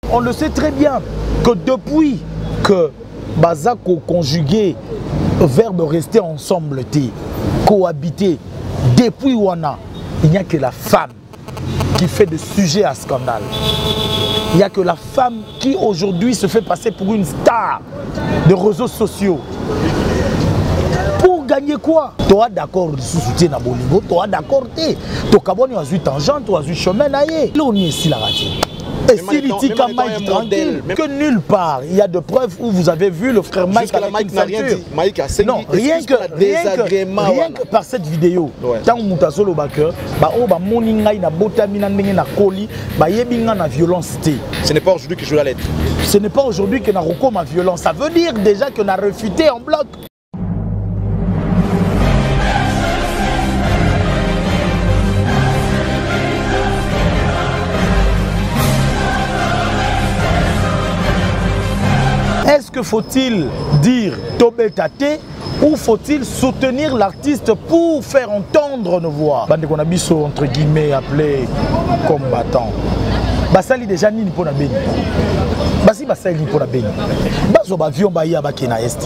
On le sait très bien que depuis que Bazako conjugué, verbe rester ensemble, cohabiter, depuis Wana, il n'y a que la femme qui fait des sujets à scandale. Il n'y a que la femme qui aujourd'hui se fait passer pour une star de réseaux sociaux. Pour gagner quoi? Toi d'accord sous soutien à Bolingo, toi d'accord t'es. Toi cabon tu as eu tangente, tu as eu chemin naïe. Là on est ici la raté. Et si l'Itika Mike tranquille, que nulle part, il y a de preuves où vous avez vu le frère Mike avec une ceinture. Non, rien que par cette vidéo, tant que solo backer, ba moninga ina botamina ndenge na koli, ba yebinga na violence. Ce n'est pas aujourd'hui que je la lettre. Ce n'est pas aujourd'hui que na roko ma violence. Ça veut dire déjà que na refuté en bloc. Est-ce que faut-il dire Tobetate ou faut-il soutenir l'artiste pour faire entendre nos voix? Bande qu'on a biso entre guillemets appelé combattant. Basali déjà ni pour la béni. Basi basali ni pour la béni. Baso ba vion ba ya ba kena est.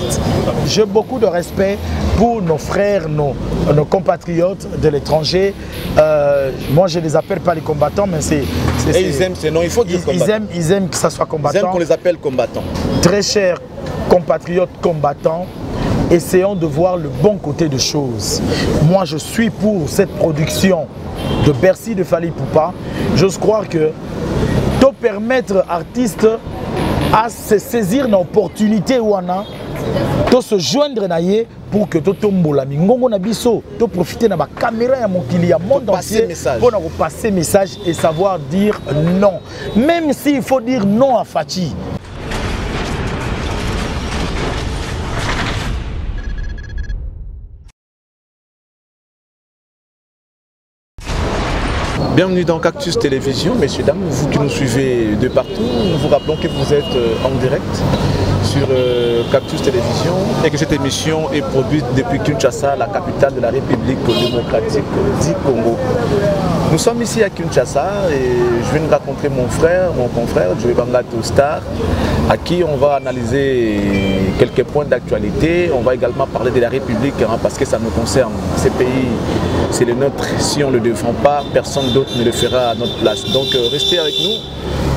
J'ai beaucoup de respect pour nos frères, nos compatriotes de l'étranger. Moi je les appelle pas les combattants, mais c'est ils aiment ces noms, il faut dire combattants. Ils aiment que ça soit combattant. Ils aiment qu'on les appelle combattants. Très chers compatriotes combattants, essayons de voir le bon côté des choses. Moi je suis pour cette production de Bercy de Fally Ipupa. J'ose croire que de permettre artistes à se saisir d'une opportunité de se joindre pour que tout tombola mingongo na biso to profiter na ba caméra ya mokili ya monde entier pour passer message et savoir dire non, même s'il faut dire non à Fachi. Bienvenue dans Cactus Télévision, messieurs, dames, vous qui nous suivez de partout, nous vous rappelons que vous êtes en direct sur Cactus Télévision et que cette émission est produite depuis Kinshasa, la capitale de la République démocratique du Congo. Nous sommes ici à Kinshasa et je viens de rencontrer mon confrère, Joey Bangato Star, à qui on va analyser quelques points d'actualité. On va également parler de la République parce que ça nous concerne. Ces pays, c'est le nôtre. Si on ne le défend pas, personne d'autre ne le fera à notre place. Donc restez avec nous.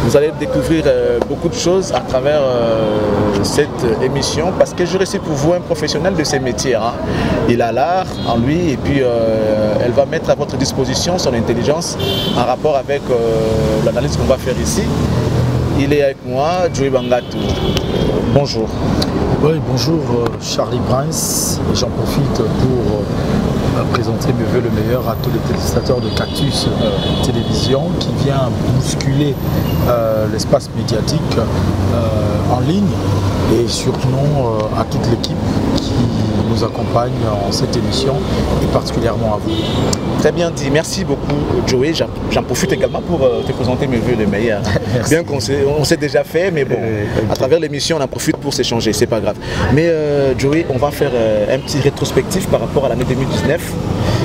Vous allez découvrir beaucoup de choses à travers cette émission parce que je reste pour vous un professionnel de ces métiers. Il a l'art en lui et puis elle va mettre à votre disposition son intelligence en rapport avec l'analyse qu'on va faire ici. Il est avec moi, Joey Bangato. Bonjour. Oui, bonjour Charlie Prince. J'en profite pour présenter mes voeux le meilleur à tous les téléspectateurs de Cactus Télévision qui vient bousculer l'espace médiatique en ligne et surtout à toute l'équipe qui nous accompagne en cette émission et particulièrement à vous. Très bien dit, merci beaucoup Joey. J'en profite également pour te présenter mes voeux le meilleur. Bien qu'on s'est déjà fait, mais bon, à travers l'émission on en profite pour s'échanger, c'est pas grave. Mais Joey, on va faire un petit rétrospectif par rapport à l'année 2019,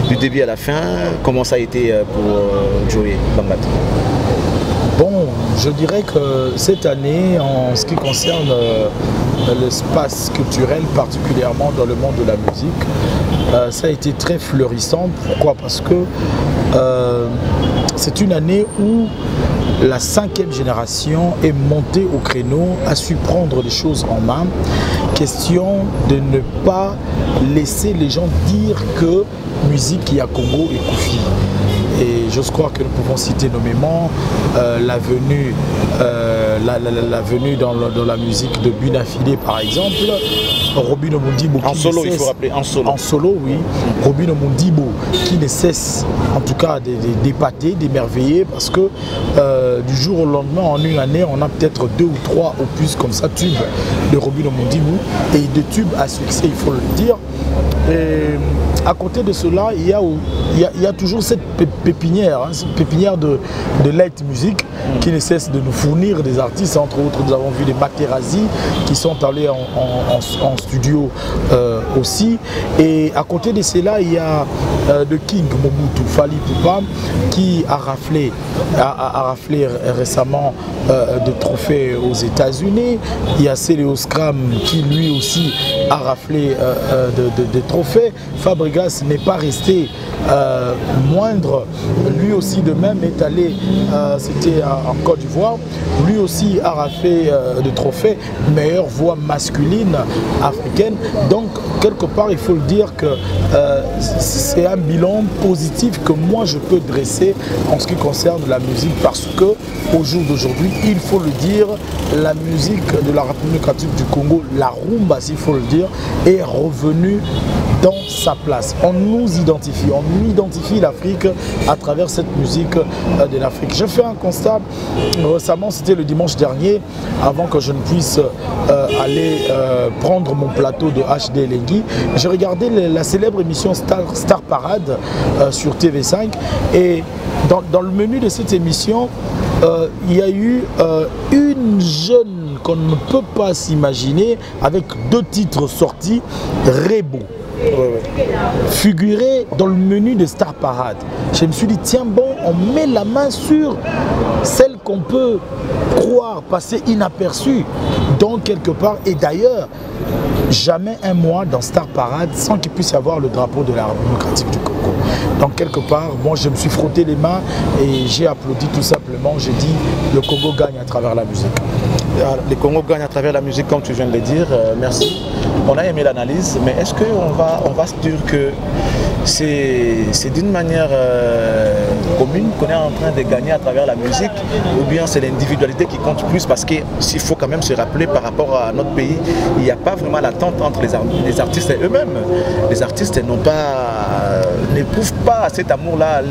du début à la fin. Comment ça a été pour Joey Bangato? Bon, je dirais que cette année, en ce qui concerne l'espace culturel, particulièrement dans le monde de la musique, ça a été très fleurissant. Pourquoi? Parce que c'est une année où la 5e génération est montée au créneau, a su prendre les choses en main. Question de ne pas laisser les gens dire que musique y a Congo et Koufi. Et j'ose croire que nous pouvons citer nommément la venue dans la musique de Bunafilé par exemple, Robin Omundibo en solo, il faut rappeler, en solo. En solo, oui. Robin Omundibo qui ne cesse en tout cas d'épater, d'émerveiller parce que du jour au lendemain, en une année, on a peut-être 2 ou 3 opus comme ça, tubes de Robin Omundibo et de tubes à succès, il faut le dire. Et à côté de cela, il y a toujours cette pépinière, hein, cette pépinière de light music qui ne cesse de nous fournir des artistes. Entre autres, nous avons vu les Materazzi qui sont allés en studio aussi. Et à côté de cela, il y a The King Mobutu Fally Ipupa qui a raflé récemment de trophées aux États-Unis. Il y a Célio Scram qui lui aussi a raflé de trophées. Fabregas n'est pas resté moindre. Lui aussi de même est allé, c'était en Côte d'Ivoire, lui aussi a raflé de trophées, meilleure voix masculine africaine. Donc quelque part il faut le dire que c'est un bilan positif que moi je peux dresser en ce qui concerne la musique, parce que au jour d'aujourd'hui, il faut le dire, la musique de la République démocratique du Congo, la rumba s'il faut le dire, est revenue dans sa place. On nous identifie l'Afrique à travers cette musique de l'Afrique. J'ai fait un constat récemment, c'était le dimanche dernier, avant que je ne puisse aller prendre mon plateau de HD Lengui. J'ai regardé la célèbre émission Star Parade sur TV5, et dans le menu de cette émission, il y a eu une jeune qu'on ne peut pas s'imaginer, avec 2 titres sortis, Rebo. Figuré dans le menu de Star Parade. Je me suis dit, tiens bon, on met la main sur celle qu'on peut croire passer inaperçue, donc quelque part. Et d'ailleurs, jamais un mois dans Star Parade sans qu'il puisse y avoir le drapeau de la République démocratique du Congo. Donc quelque part, bon, je me suis frotté les mains et j'ai applaudi tout simplement. J'ai dit, le Congo gagne à travers la musique. Le Congo gagne à travers la musique, comme tu viens de le dire. Merci. On a aimé l'analyse, mais est-ce qu'on va se dire que c'est d'une manière commune qu'on est en train de gagner à travers la musique, ou bien c'est l'individualité qui compte plus? Parce qu'il faut quand même se rappeler, par rapport à notre pays, il n'y a pas vraiment l'attente entre les artistes et eux-mêmes. Les artistes n'éprouvent pas cet amour-là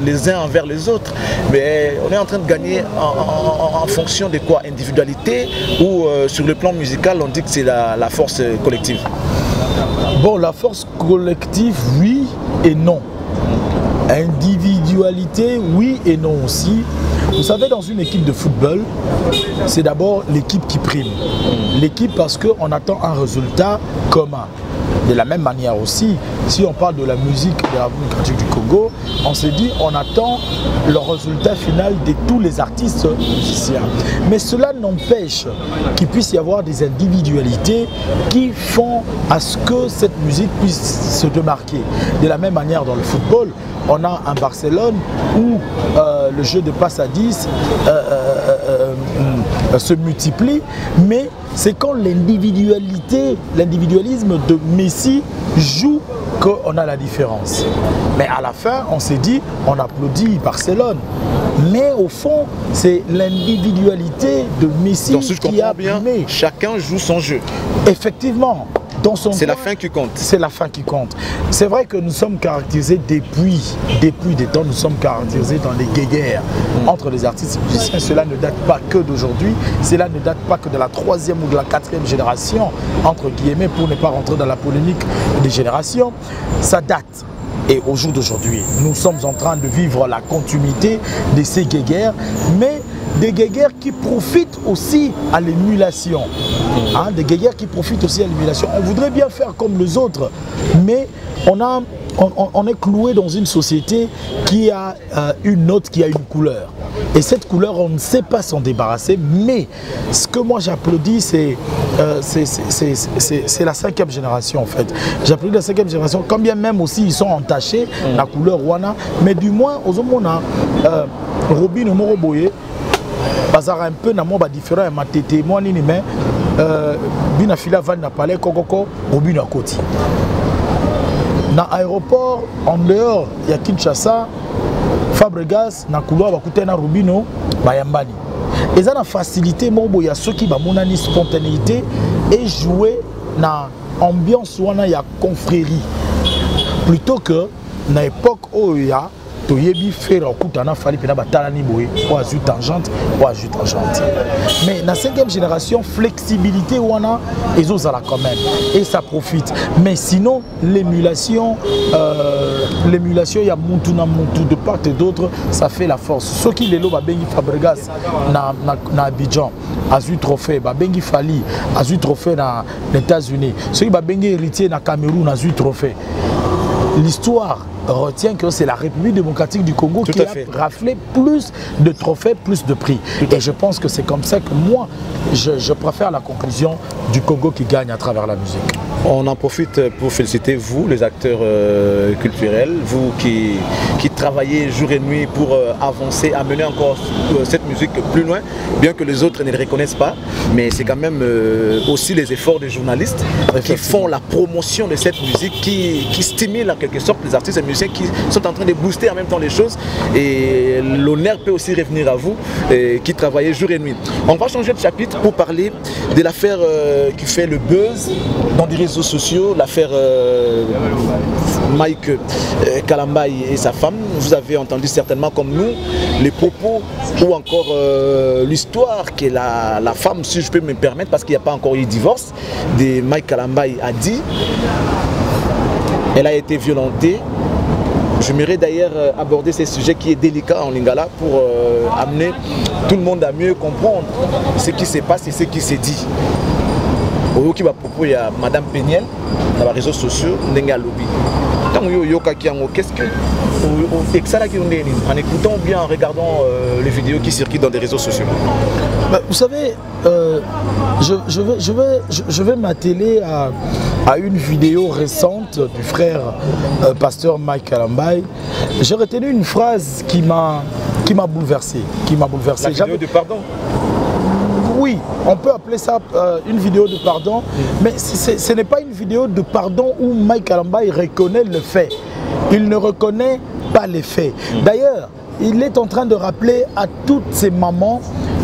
les uns envers les autres, mais on est en train de gagner en fonction de quoi? Individualité, ou sur le plan musical on dit que c'est la force collective? Bon, la force collective, oui et non. Individualité, oui et non aussi. Vous savez, dans une équipe de football, c'est d'abord l'équipe qui prime. L'équipe, parce qu'on attend un résultat commun. De la même manière aussi, si on parle de la musique de la République démocratique du Congo, on se dit on attend le résultat final de tous les artistes musiciens. Mais cela n'empêche qu'il puisse y avoir des individualités qui font à ce que cette musique puisse se démarquer. De la même manière dans le football, on a un Barcelone où le jeu de passe à 10 se multiplie, mais c'est quand l'individualisme de Messi joue qu'on a la différence. Mais à la fin, on s'est dit, on applaudit Barcelone. Mais au fond, c'est l'individualité de Messi qui a primé. Chacun joue son jeu. Effectivement. C'est la fin qui compte. C'est la fin qui compte. C'est vrai que nous sommes caractérisés depuis des temps, nous sommes caractérisés dans les guéguerres entre les artistes et musiciens. Cela ne date pas que d'aujourd'hui, cela ne date pas que de la 3e ou de la 4e génération, entre guillemets, pour ne pas rentrer dans la polémique des générations. Ça date. Et au jour d'aujourd'hui, nous sommes en train de vivre la continuité de ces guéguerres, mais des guéguerres qui profitent aussi à l'émulation. Des guéguerres qui profitent aussi à l'émulation. On voudrait bien faire comme les autres, mais on est cloué dans une société qui a une note, qui a une couleur. Et cette couleur, on ne sait pas s'en débarrasser, mais ce que moi j'applaudis, c'est la 5e génération en fait. J'applaudis la 5e génération, quand bien même aussi ils sont entachés, la couleur Wana, mais du moins, aux hommes, on a Robin Moroboye, bazar un peu na mo ba différent ma tété moi ni mais bina fila van na palais kokoko Robin à côté. Na aéroport en dehors il y a Kinshasa, Fabregas na couloir ba kuté na Rubino bayambani. Et ça na facilité mobo ya ceux qui ba monani spontanéité et jouer na ambiance wana ya confrérie plutôt que na époque où il y a toyebi faire okutana fali pena batalani boye ou azut tangente ou azut tangente. Mais na 5e génération flexibilité wana ezozala quand même et ça profite. Mais sinon l'émulation il y a mutu na mutu de part et d'autre, ça fait la force. Ce qui lelo ba bengi Fabregas na Abidjan azut trophée, ba bengi Fali azut trophée na États-Unis. Ceux qui ba bengi héritier na Cameroun azut trophée. L'histoire retient que c'est la République démocratique du Congo qui a raflé plus de trophées, plus de prix. Et je pense que c'est comme ça que moi, je préfère la conclusion du Congo qui gagne à travers la musique. On en profite pour féliciter vous, les acteurs culturels, vous qui travaillez jour et nuit pour avancer, amener encore cette musique plus loin, bien que les autres ne le reconnaissent pas. Mais c'est quand même aussi les efforts des journalistes qui font la promotion de cette musique, qui stimulent en quelque sorte les artistes et musiciens qui sont en train de booster en même temps les choses. Et l'honneur peut aussi revenir à vous qui travaillez jour et nuit. On va changer de chapitre pour parler de l'affaire qui fait le buzz dans des réseaux sociaux, l'affaire Mike Kalambaye et sa femme. Vous avez entendu certainement comme nous les propos ou encore l'histoire que la femme, si je peux me permettre, parce qu'il n'y a pas encore eu de divorce, de Mike Kalambaye a dit. Elle a été violentée. J'aimerais d'ailleurs aborder ce sujet qui est délicat en Lingala pour amener tout le monde à mieux comprendre ce qui se passe et ce qui s'est dit. Oyoki ba propos ya Madame Peniel dans les réseaux sociaux ndenga lobby. Tant yoka kiango, qu'est-ce que en écoutant ou bien en regardant les vidéos qui circulent dans des réseaux sociaux? Vous savez, je vais m'atteler à une vidéo récente du frère pasteur Mike Kalambaye. J'ai retenu une phrase qui m'a bouleversé. La vidéo de pardon? Oui, on peut appeler ça une vidéo de pardon, mais ce n'est pas une vidéo de pardon où Mike Kalambaye reconnaît le fait. Il ne reconnaît pas les faits. D'ailleurs, il est en train de rappeler à toutes ces mamans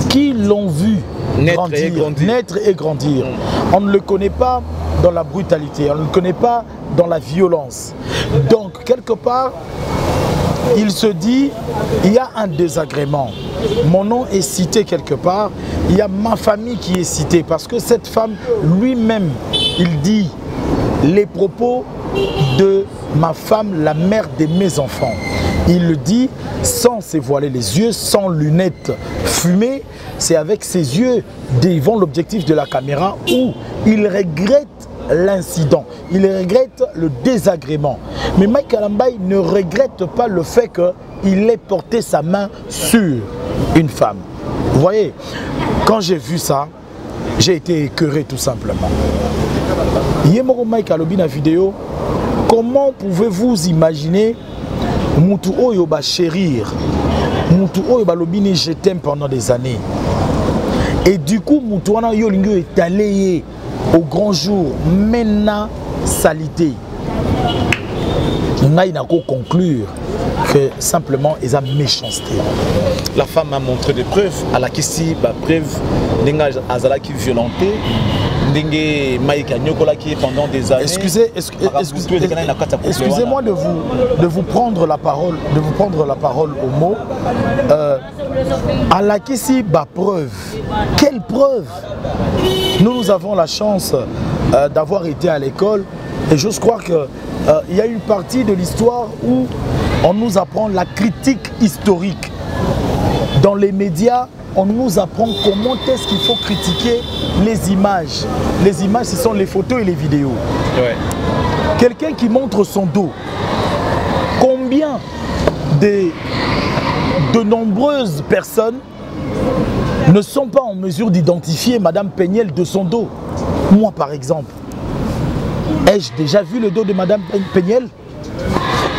qui l'ont vu naître et grandir. On ne le connaît pas dans la brutalité, on ne le connaît pas dans la violence. Donc, quelque part, il se dit, il y a un désagrément. Mon nom est cité quelque part, il y a ma famille qui est citée. Parce que cette femme, lui-même, il dit les propos de ma femme, la mère de mes enfants. Il le dit sans se voiler les yeux, sans lunettes fumées. C'est avec ses yeux devant l'objectif de la caméra où il regrette l'incident, il regrette le désagrément. Mais Mike Kalambaye ne regrette pas le fait qu'il ait porté sa main sur une femme. Vous voyez, quand j'ai vu ça, j'ai été écœuré tout simplement. Yemoro Mike alobi na vidéo, comment pouvez-vous imaginer Moutou Oyo ba chérir, Moutou Oyo ba lobini je t'aime pendant des années. Et du coup, Moutou Wana Yo Lingo est allé au grand jour, maintenant salité. Nous avons conclure que simplement ils ont méchanceté. La femme a montré des preuves, à la question preuve Nenga Azala qui violenté, Nenga Maïka Nyokola qui est pendant des années. Excusez-moi de vous prendre la parole, au mot. À la question preuve. Quelle preuve? Nous avons la chance d'avoir été à l'école et je crois qu'il y a une partie de l'histoire où on nous apprend la critique historique. Dans les médias, on nous apprend comment est-ce qu'il faut critiquer les images. Les images, ce sont les photos et les vidéos. Ouais. Quelqu'un qui montre son dos. Combien de nombreuses personnes ne sont pas en mesure d'identifier Madame Peniel de son dos? Moi, par exemple, ai-je déjà vu le dos de Madame Peniel?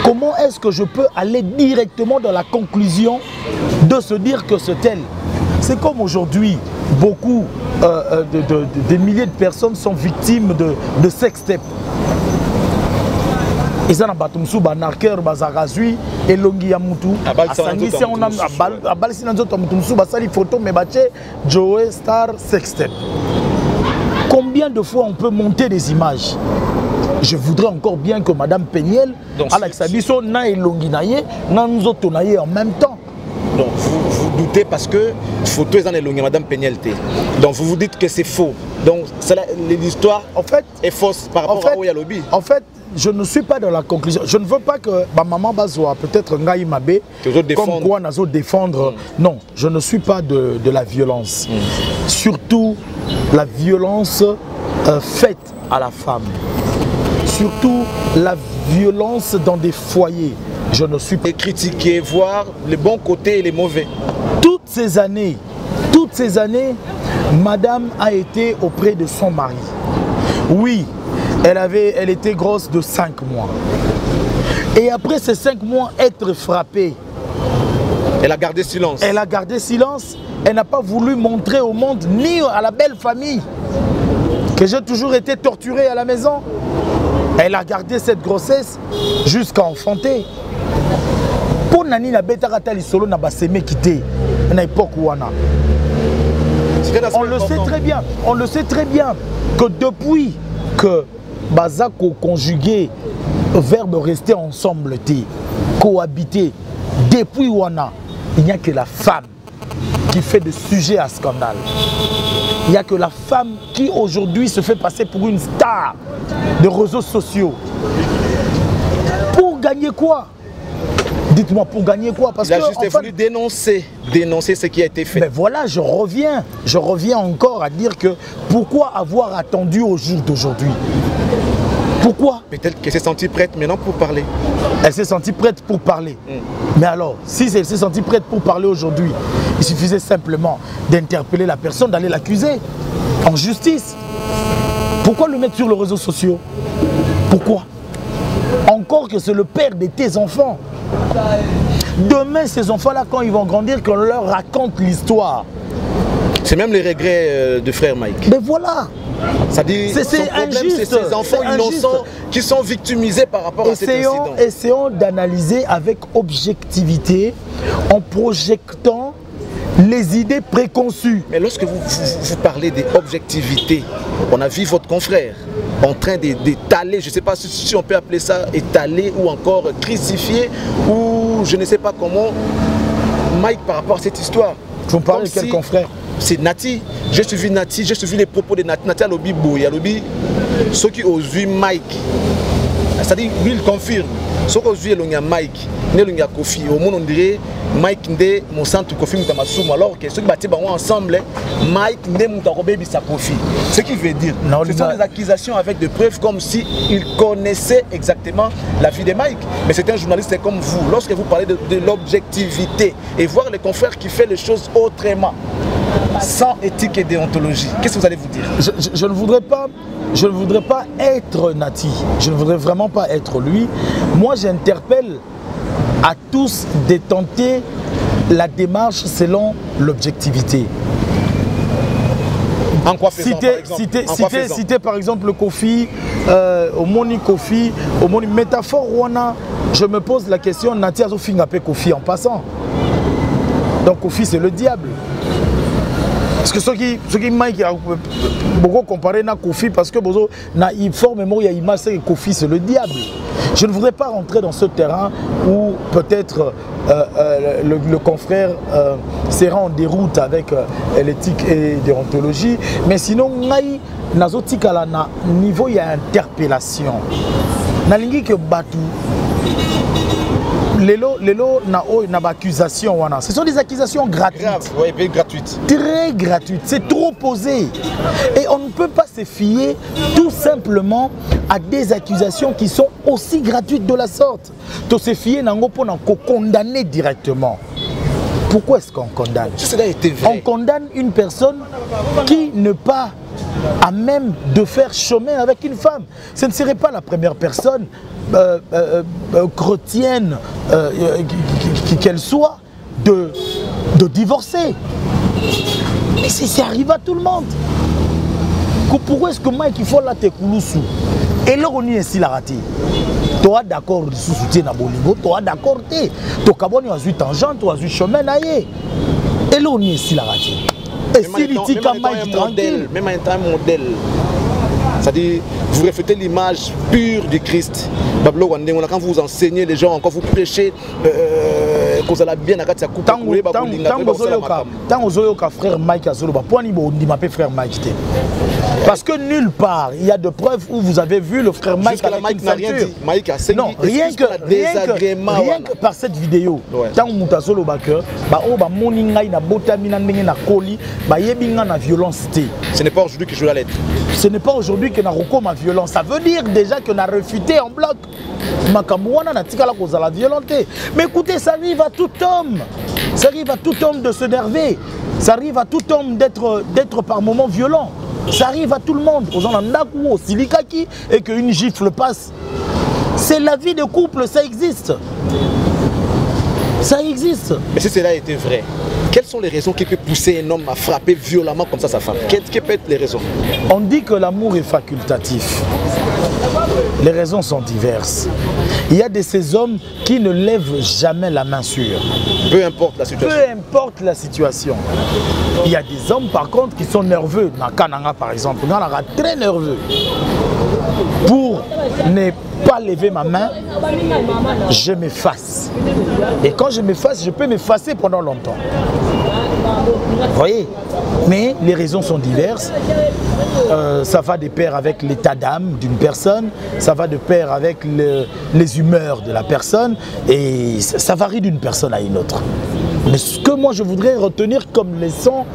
Comment est-ce que je peux aller directement dans la conclusion de se dire que c'est elle? C'est comme aujourd'hui, beaucoup des milliers de personnes sont victimes de sextape. Ils ont un banarker, bazagazui, et longi yamutu. Asangisi on a balisi nanzoto mutumsu basali photo mais bache Joe Star sextape. Combien de fois on peut monter des images? je voudrais encore bien que Madame Péniel, Alex Abisso, na elonginaye, na nous autonaye en même temps. Donc vous doutez parce que photo est en elongé Madame Péniel. Donc vous vous dites que c'est faux. Donc l'histoire en fait est fausse par rapport à Oyalobi. En fait, je ne suis pas dans la conclusion. Je ne veux pas que ma maman Bazoa, peut-être Ngaï Mabé, comme quoi Nazo défendre. Non, je ne suis pas de la violence. Surtout la violence faite à la femme. Surtout la violence dans des foyers. Je ne suis pas... Et critiquer, voir les bons côtés et les mauvais. Toutes ces années, Madame a été auprès de son mari. Oui, elle était grosse de 5 mois. Et après ces 5 mois, être frappée. Elle a gardé silence. Elle a gardé silence. Elle n'a pas voulu montrer au monde, ni à la belle famille, que j'ai toujours été torturée à la maison. Elle a gardé cette grossesse jusqu'à enfanter. Pour Nani na betara lisolo na baseme quitté na époque wana. On le sait très bien. On le sait très bien que depuis que Bazako conjugué verbe rester ensemble, cohabiter, depuis wana, il n'y a que la femme qui fait des sujets à scandale. Il n'y a que la femme qui aujourd'hui se fait passer pour une star de réseaux sociaux. Pour gagner quoi? Dites-moi, pour gagner quoi? Parce il a juste voulu dénoncer ce qui a été fait. Mais voilà, je reviens encore à dire que pourquoi avoir attendu au jour d'aujourd'hui? Pourquoi? Peut-être qu'elle s'est sentie prête maintenant pour parler. Elle s'est sentie prête pour parler. Mais alors, si elle s'est sentie prête pour parler aujourd'hui, il suffisait simplement d'interpeller la personne, d'aller l'accuser en justice. Pourquoi le mettre sur les réseaux sociaux? Pourquoi? Encore que c'est le père de tes enfants. Demain, ces enfants-là, quand ils vont grandir, qu'on leur raconte l'histoire. C'est même les regrets de frère Mike. Mais voilà. C'est injuste. C'est ces enfants innocents qui sont victimisés par rapport à cet incident. Essayons d'analyser avec objectivité en projectant les idées préconçues. Mais lorsque vous parlez d'objectivité, on a vu votre confrère en train d'étaler, je ne sais pas si on peut appeler ça étaler ou encore crucifier ou je ne sais pas comment, Mike par rapport à cette histoire. Vous parlez de quel confrère? C'est Nati. J'ai suivi Nati, j'ai suivi les propos de Nati. Nati a lobby boy, a lobby ceux qui osent vu Mike. C'est-à-dire, lui il confirme. Ceux qui osent vu Mike, il y a Kofi. Au monde on dirait Mike Nde, mon centre Kofi Mutamasoum. Alors que ceux qui battent ensemble, Mike Nde Mutarobebi sa Kofi. Ce qui veut dire, ce sont des accusations avec des preuves comme si il connaissait exactement la vie de Mike. Mais c'est un journaliste comme vous. Lorsque vous parlez de l'objectivité et voir les confrères qui font les choses autrement, sans éthique et déontologie, qu'est-ce que vous allez vous dire? Je ne voudrais pas être Nati. Je ne voudrais vraiment pas être lui. Moi, j'interpelle à tous de tenter la démarche selon l'objectivité. En quoi faisant, par exemple? Citer par exemple le Kofi, Omoni Kofi, Omoni métaphore Rwanda. Je me pose la question, Nati a fait Kofi en passant. Donc Kofi c'est le diable. Parce que ceux qui Mike a beaucoup comparé à Kofi parce que il forme il y a image que Kofi c'est le diable. Je ne voudrais pas rentrer dans ce terrain où peut-être le confrère sera en déroute avec l'éthique et déontologie, mais sinon nazotika na niveau il y a interpellation. Nalingi que Batu Lelo na accusation. Ce sont des accusations gratuites. Grave, oui, gratuites. Très gratuites. C'est trop posé. Et on ne peut pas se fier tout simplement à des accusations qui sont aussi gratuites de la sorte. Tu se fier pour condamner directement. Pourquoi est-ce qu'on condamne? On condamne une personne qui n'est pas à même de faire chemin avec une femme. Ce ne serait pas la première personne chrétienne qu'elle soit de divorcer. Mais ça arrive à tout le monde. Pourquoi est-ce que Mike il faut la te koulousou? Et là on y est si la raté. Toi d'accord sous soutien na bolingo, toi d'accord té. To kaboni azu tangente, toi azu chemin na yé. Et là on y est si la raté. Et si l'itika Mike tranquille, même un modèle. C'est-à-dire, vous reflétez l'image pure du Christ. Quand vous enseignez les gens, quand vous prêchez, vous allez bien à la coupe. Tant que frère Mike a solo, frère Mike. Parce que nulle part, il y a de preuves où vous avez vu le frère Mike avec Mike une n'a rien dit. Mike a saigné. Non, rien que par cette vidéo. Tant que solo backer, violence. Ce n'est pas aujourd'hui que je joue la lettre. Ce n'est pas aujourd'hui que na recours ma violence. Ça veut dire déjà que na refuté en bloc. Makamouana na tika la cause à la violenté. Mais écoutez, ça arrive à tout homme. Ça arrive à tout homme de se nerver. Ça arrive à tout homme d'être par moments violent. Ça arrive à tout le monde. Aux gens au silikaki et qu'une gifle passe. C'est la vie de couple, ça existe. Ça existe. Mais si cela était vrai, quelles sont les raisons qui peuvent pousser un homme à frapper violemment comme ça sa femme? Quelles peuvent être les raisons? On dit que l'amour est facultatif. Les raisons sont diverses. Il y a de ces hommes qui ne lèvent jamais la main sur. Peu importe la situation. Peu importe la situation. Il y a des hommes par contre qui sont nerveux. Nakananga par exemple, Nakananga très nerveux. Pour ne pas lever ma main, je m'efface. Et quand je m'efface, je peux m'effacer pendant longtemps. Vous voyez? Mais les raisons sont diverses. Ça va de pair avec l'état d'âme d'une personne, ça va de pair avec les humeurs de la personne, et ça varie d'une personne à une autre. Mais ce que moi je voudrais retenir comme leçon,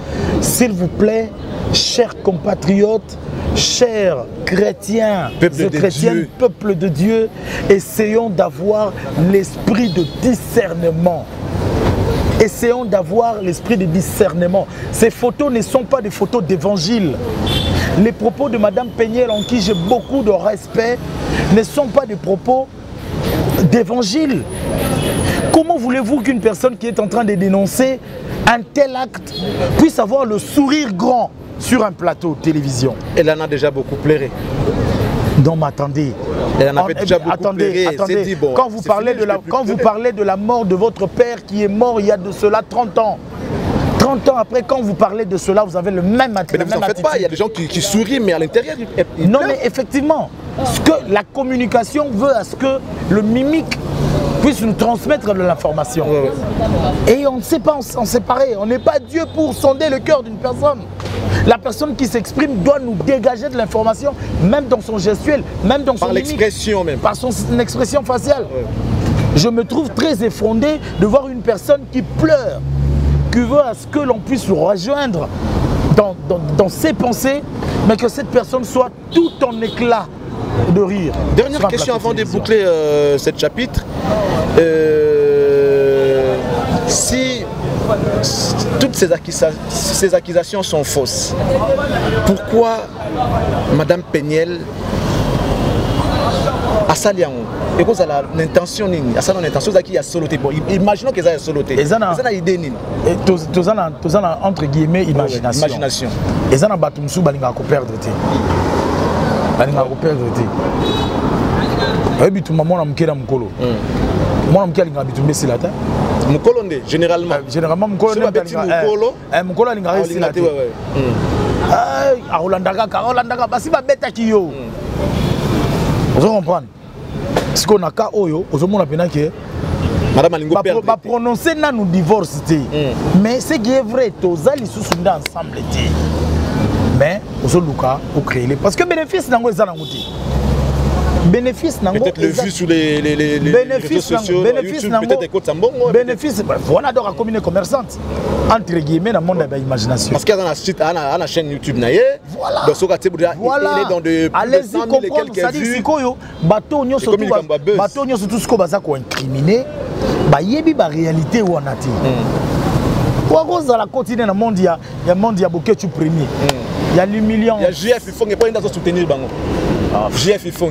s'il vous plaît, chers compatriotes, chers chrétiens et chrétiennes, peuple de Dieu, essayons d'avoir l'esprit de discernement. Essayons d'avoir l'esprit de discernement. Ces photos ne sont pas des photos d'évangile. Les propos de Madame Peniel, en qui j'ai beaucoup de respect, ne sont pas des propos d'évangile. Comment voulez-vous qu'une personne qui est en train de dénoncer un tel acte puisse avoir le sourire grand sur un plateau de télévision? Elle en a déjà beaucoup pleuré. Non, mais attendez. Elle en avait déjà beaucoup pleuré. Attendez. Dit, bon, quand vous parlez de la mort de votre père qui est mort il y a de cela 30 ans, 30 ans après, quand vous parlez de cela, vous avez le même attitude. Mais ne vous en faites pas, il y a des gens qui sourient, mais à l'intérieur, ils non, mais effectivement, ce que la communication veut à ce que le mimique puisse nous transmettre de l'information. Et on ne sait pas en séparer. On n'est pas Dieu pour sonder le cœur d'une personne. La personne qui s'exprime doit nous dégager de l'information, même dans son gestuel, même dans son mimique. Par l'expression même. Par son expression faciale. Je me trouve très effondré de voir une personne qui pleure, qui veut à ce que l'on puisse le rejoindre dans ses pensées, mais que cette personne soit tout en éclat de rire. Dernière question avant de boucler ce chapitre. Si toutes ces accusations sont fausses, pourquoi Madame Peniel a sali et cause a l'intention nini, a ça l'intention qui a soloté. Bon, imaginons qu'ils aient soloté. Ils ont idée nini. Tous entre guillemets imagination. Ils ont battu musu balinga ko perdre té. Balinga ko perdre té. Ebi tu maman na mukela mukolo. Moi mukela linga bitu mesila ta. Mukolo ndé généralement. Généralement mukolo ndé mukolo. Mukolo linga resila té. Ah Holandaka basi ba beta ki yo. Vous comprenez? Ce qu'on a cas oyo, aux hommes on a que Madame Alingo perd. Pas prononcer na nous divorce mais c'est qui est vrai, tous ali sous ensemble mais aux Luka au créer parce que bénéfice nango ezana ngouti. Bénéfice nango peut-être le vu sur les réseaux sociaux, bénéfice nango peut-être écoute Sambongo. Bénéfice on adore la commune commerçante entre guillemets dans le monde de l'imagination. Parce qu'il y a un site à la chaîne YouTube naie. Voilà. Donc il est dans de allez-y comprendre ça dit sikoyo bateau nyo surtout ce ko baza ko incriminer ba yebi ba réalité ou en ati. Pour cause la continuer dans monde ya monde ya boketu premier. Il y a l'humiliant. Il y a JF il faut pas dans soutenir bango. JF il faut.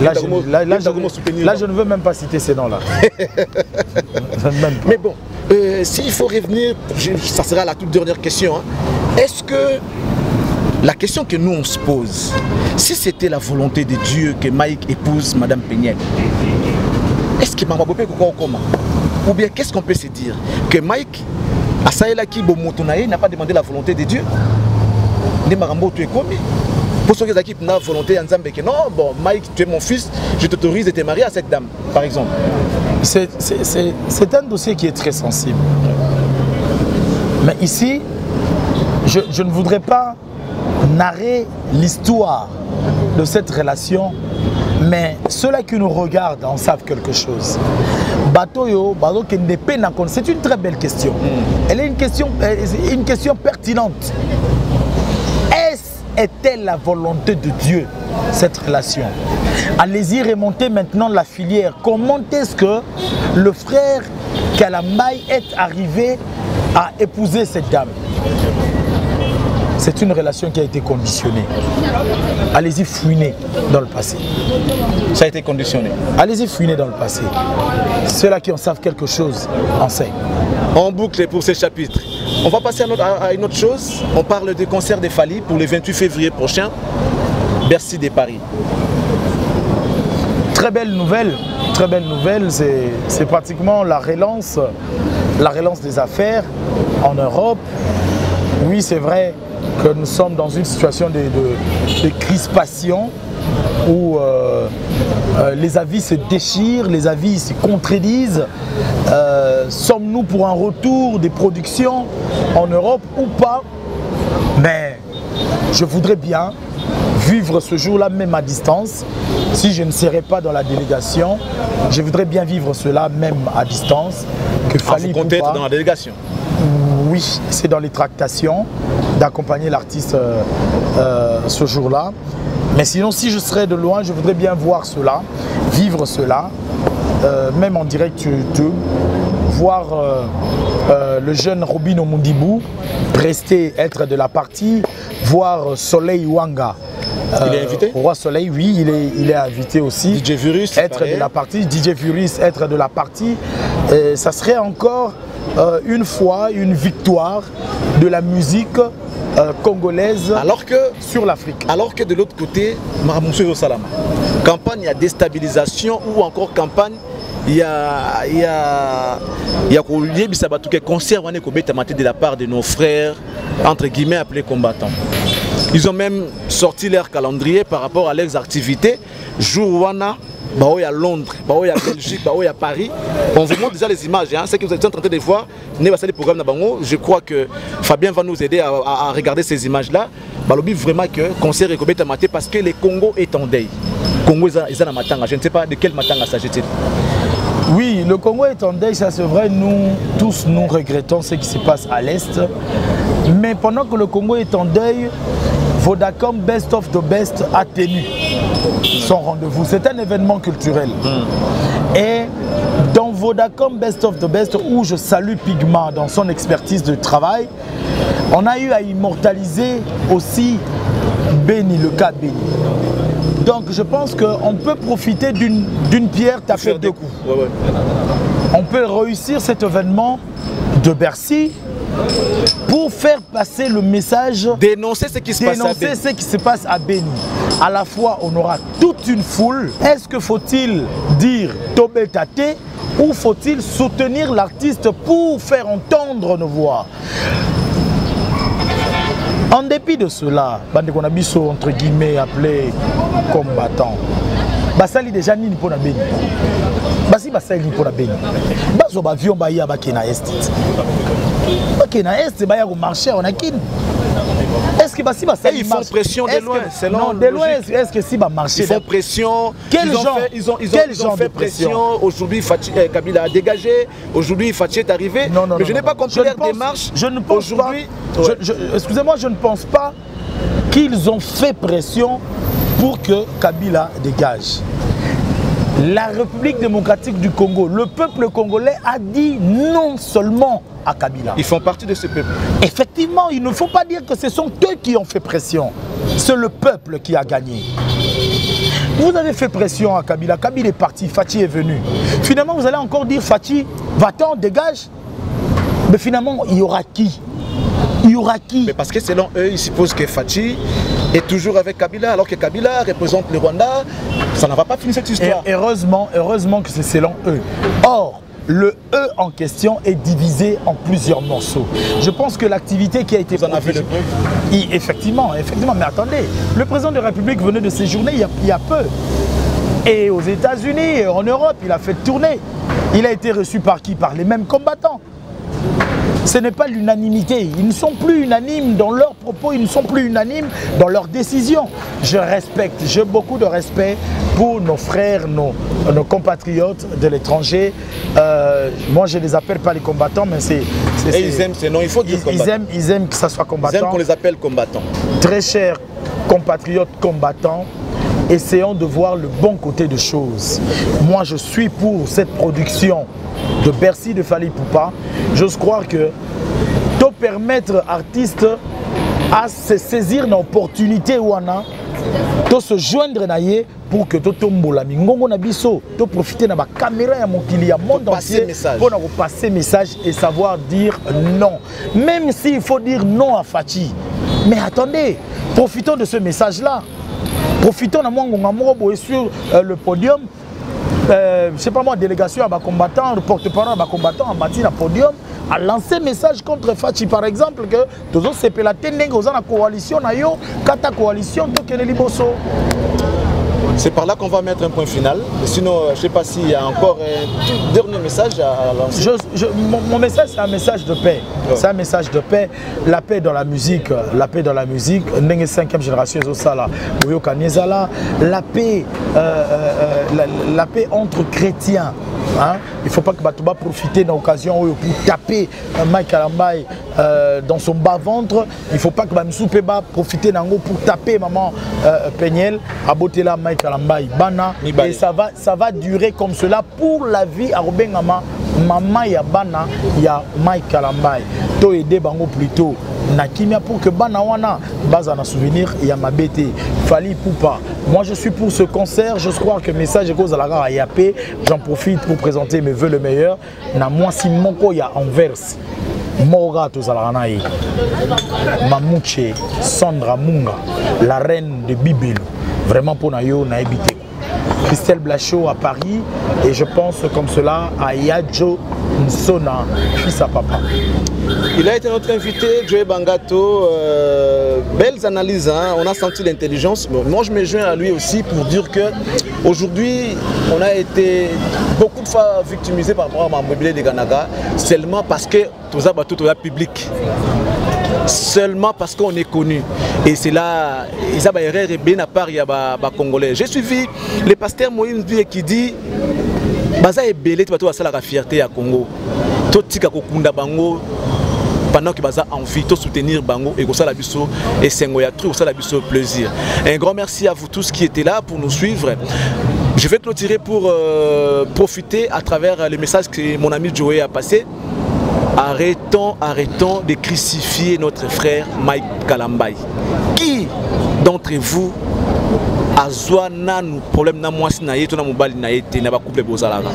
Là je ne veux même pas citer ces noms-là. Mais bon, s'il faut revenir, ça sera la toute dernière question. Hein. Est-ce que la question que nous on se pose, si c'était la volonté de Dieu que Mike épouse Madame Peniel, est-ce que Maman Bopé comment? Ou bien qu'est-ce qu'on peut se dire? Que Mike, à Saïla qui n'a pas demandé la volonté de Dieu? Ne Marambo tu es commis. Pour ceux qui ont la volonté, non, bon, Mike, tu es mon fils, je t'autorise de te marier à cette dame, par exemple. C'est un dossier qui est très sensible. Mais ici, je ne voudrais pas narrer l'histoire de cette relation, mais ceux-là qui nous regardent en savent quelque chose. C'est une très belle question. Elle est une question pertinente. Est-elle la volonté de Dieu, cette relation? Allez-y remonter maintenant la filière. Comment est-ce que le frère Kalambaye est arrivé à épouser cette dame? C'est une relation qui a été conditionnée. Allez-y fouiner dans le passé. Ça a été conditionné. Allez-y fouiner dans le passé. Ceux-là qui en savent quelque chose enseignent. En boucle pour ce chapitre. On va passer à une autre chose. On parle du concert de Fally pour le 28 février prochain. Bercy de Paris. Très belle nouvelle. Très belle nouvelle. C'est pratiquement la relance des affaires en Europe. Oui, c'est vrai que nous sommes dans une situation de crispation où les avis se déchirent, les avis se contredisent. Sommes-nous pour un retour des productions en Europe ou pas? Mais je voudrais bien vivre ce jour-là même à distance. Si je ne serais pas dans la délégation, je voudrais bien vivre cela même à distance. Vous comptez être dans la délégation? Oui, c'est dans les tractations d'accompagner l'artiste ce jour-là. Mais sinon, si je serais de loin, je voudrais bien voir cela, vivre cela, même en direct sur YouTube, voir le jeune Robin Omundibou rester, être de la partie, voir Soleil Wanga. Il est invité? Roi Soleil, oui, il est invité aussi. DJ Virus, être de la partie, DJ Virus, être de la partie. Ça serait encore une fois une victoire de la musique congolaise sur l'Afrique. Alors que de l'autre côté, Maramoussou Salama, campagne à déstabilisation ou encore campagne, il y a concert de la part de nos frères, entre guillemets, appelés combattants. Ils ont même sorti leur calendrier par rapport à leurs activités. Jour Wana, à Londres, à Belgique, à Paris. On vous montre déjà les images, hein, ce que vous êtes en train de voir. Je crois que Fabien va nous aider à regarder ces images-là. Vraiment que le concert est maté parce que le Congo est en deuil. Congo est en matanga. Je ne sais pas de quel matanga s'agit-il. Oui, le Congo est en deuil, ça c'est vrai. Nous tous nous regrettons ce qui se passe à l'Est. Mais pendant que le Congo est en deuil, Vodacom Best of the Best a tenu son rendez-vous. C'est un événement culturel. Et dans Vodacom Best of the Best, où je salue Pigma dans son expertise de travail, on a eu à immortaliser aussi Béni, le cas Béni. Donc je pense qu'on peut profiter d'une pierre tapée deux coups. Ouais. On peut réussir cet événement de Bercy pour faire passer le message, dénoncer ce qui se passe à Béni. À la fois, on aura toute une foule. Est-ce que faut-il dire Tobé Tate ou faut-il soutenir l'artiste pour faire entendre nos voix? En dépit de cela, on a biso entre guillemets appelé combattant. Basali déjà ni pour na Béni. Basi basali ni pour na Béni. Bazo ba avion ba ya ba kena est. Ba kena est ba ya au marché on a kin. Est-ce que basi basali ils font pression de loin, non, de loin, est-ce que si ba marché ils font pression. Ils ont fait pression. Aujourd'hui Kabila a dégagé, aujourd'hui Fatih est arrivé. Mais je n'ai pas compris leur démarche. Je ne pense pas. Excusez-moi, je ne pense pas qu'ils ont fait pression pour que Kabila dégage. La République démocratique du Congo, le peuple congolais a dit non seulement à Kabila. Ils font partie de ce peuple. Effectivement, il ne faut pas dire que ce sont eux qui ont fait pression. C'est le peuple qui a gagné. Vous avez fait pression à Kabila. Kabila est parti, Fatih est venu. Finalement, vous allez encore dire Fatih, va-t'en, dégage. Mais finalement, il y aura qui? Il y aura qui? Mais parce que selon eux, ils supposent que Fatih est toujours avec Kabila, alors que Kabila représente le Rwanda. Ça n'a pas fini cette histoire. Et heureusement que c'est selon eux. Or, le E en question est divisé en plusieurs morceaux. Je pense que l'activité qui a été... Vous en avez le preuve? Effectivement, mais attendez, le président de la République venait de séjourner il y a peu. Et aux États-Unis, en Europe, il a fait tourner. Il a été reçu par qui? Par les mêmes combattants. Ce n'est pas l'unanimité. Ils ne sont plus unanimes dans leurs propos, ils ne sont plus unanimes dans leurs décisions. Je respecte, j'ai beaucoup de respect pour nos frères, nos compatriotes de l'étranger. Moi, je ne les appelle pas les combattants, mais c'est... Et ils aiment ces noms, il faut dire combattants. Ils aiment que ça soit combattant. Ils aiment qu'on les appelle combattants. Très chers compatriotes combattants, essayons de voir le bon côté des choses. Moi, je suis pour cette production de Bercy de Fally Ipupa. J'ose croire que de permettre artistes à se saisir d'une opportunité ou de se joindre pour que tout tombola mingongo na biso to profiter na ba caméra ya mokili ya monde entier pour passer message et savoir dire non, même s'il faut dire non à Fachi. Mais attendez, profitons de ce message là. Profitons de sur le podium. Je sais pas moi, délégation à bas combattants, porte-parole à bas combattants, à bâtir un podium, à lancer message contre Fachi par exemple, que tous ces pélatés négocient la coalition, kata coalition, Tokene Liboso. C'est par là qu'on va mettre un point final. Sinon, je ne sais pas s'il y a encore un tout dernier message à lancer. Mon message, c'est un message de paix. Ouais. C'est un message de paix. La paix dans la musique. La paix dans la musique. N'est 5e génération, la paix entre chrétiens. Hein? Il ne faut pas que Batouba profite d'une occasion pour taper Mike Kalambai dans son bas-ventre. Il ne faut pas que Bamsou Peba profite pour taper maman Peniel à Botela Mike Kalambai. Bana. Et ça va durer comme cela pour la vie à Robengama. Maman ya Bana, ya Mike Kalambai. To aider bango plutôt. Nakimia pour que Bana wana baza na souvenir ya mabete Fally Ipupa. Moi je suis pour ce concert, je crois que message est cause à la gare à Yapé. J'en profite pour présenter mes vœux le meilleur. Na moi si moko ya Anvers. Mora Tozalanaï. Mamouche, Sandra Munga, la reine de Bibelou. Vraiment pour Nayo na habité. Christelle Blachot à Paris et je pense comme cela à Yadjo Nsona, fils à papa. Il a été notre invité, Joey Bangato. Belles analyses, hein? On a senti l'intelligence. Moi, je me joins à lui aussi pour dire que aujourd'hui, on a été beaucoup de fois victimisé par rapport à Mobilé de Ganaga, seulement parce que tout ça, tout est public. Seulement parce qu'on est connu. Et c'est là, ils ont erreur et bien à part, il y a des Congolais. J'ai suivi le pasteur Moïse qui dit Baza est belé, tu vas la fierté à Congo. Tout tika kokunda bango pendant que Baza envie de soutenir bango et ça la biso et sengoya truc ça la biso plaisir. Un grand merci à vous tous qui étaient là pour nous suivre. Je vais clôturer pour profiter à travers le message que mon ami Joey a passé. Arrêtons de crucifier notre frère Mike Kalambai. Qui d'entre vous a un problème na moi si na yeto na mobali na yete na ba couple bozalaka.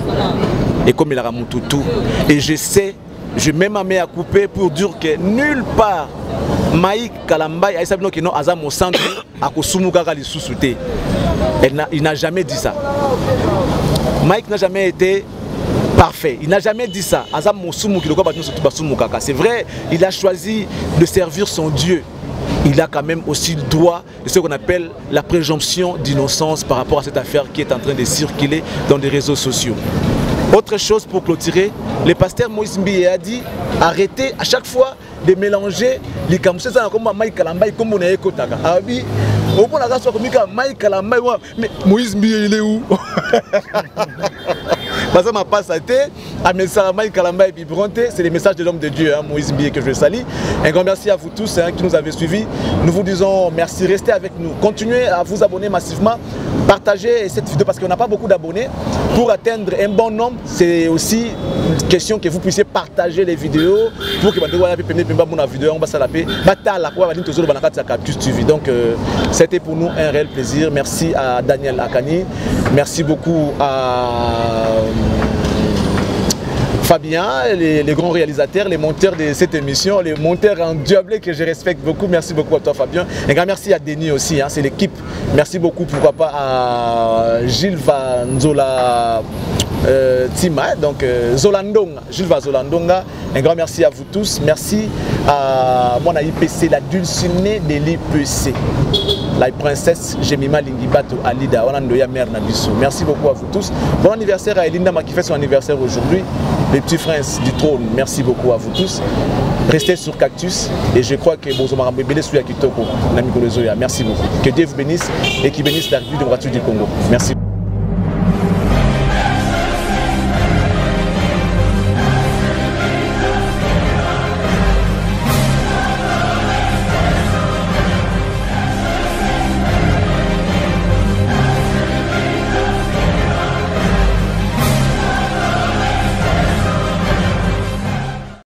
Et comme il a tout et je sais, je mets ma main à couper pour dire que nulle part Mike Kalambai a sabino que non azam au centre à kosumu kaka li sous-souté. Il n'a jamais dit ça. Mike n'a jamais été parfait. Il n'a jamais dit ça. C'est vrai, il a choisi de servir son Dieu. Il a quand même aussi le droit de ce qu'on appelle la présomption d'innocence par rapport à cette affaire qui est en train de circuler dans les réseaux sociaux. Autre chose pour clôturer, le pasteur Moïse Mbiye a dit arrêtez à chaque fois de mélanger les camouflages comme Mike Kalambai comme on a écouté. Abi, au point là, soit comme Mike Kalambai, mais Moïse Mbiye il est où? Parce que ma passe à thé, à Mike Kalambai et Bibronte, c'est les messages de l'homme de Dieu, hein, Moïse Mbiye, que je salue. Un grand merci à vous tous qui nous avez suivis. Nous vous disons merci, restez avec nous. Continuez à vous abonner massivement, partagez cette vidéo parce qu'on n'a pas beaucoup d'abonnés. Pour atteindre un bon nombre, c'est aussi une question que vous puissiez partager les vidéos pour que donc c'était pour nous un réel plaisir. Merci à Daniel Akani, merci beaucoup à Fabien, les grands réalisateurs, les monteurs de cette émission, les monteurs endiablés que je respecte beaucoup. Merci beaucoup à toi Fabien. Un grand merci à Denis aussi, hein, c'est l'équipe. Merci beaucoup, pourquoi pas à Gilles Vanzola Tima, donc Zolandonga, Jules Zolandonga, un grand merci à vous tous. Merci à mon IPC, la dulcinée de l'IPC, la princesse Jemima Lingibato Alida, mère Nabiso. Merci beaucoup à vous tous. Bon anniversaire à Elinda qui fait son anniversaire aujourd'hui, les petits princes du trône. Merci beaucoup à vous tous. Restez sur Cactus et je crois que Bozoma Bébélé Souya Kitoko, Namiko Lezoya. Merci beaucoup. Que Dieu vous bénisse et qu'il bénisse la République démocratique du Congo. Merci.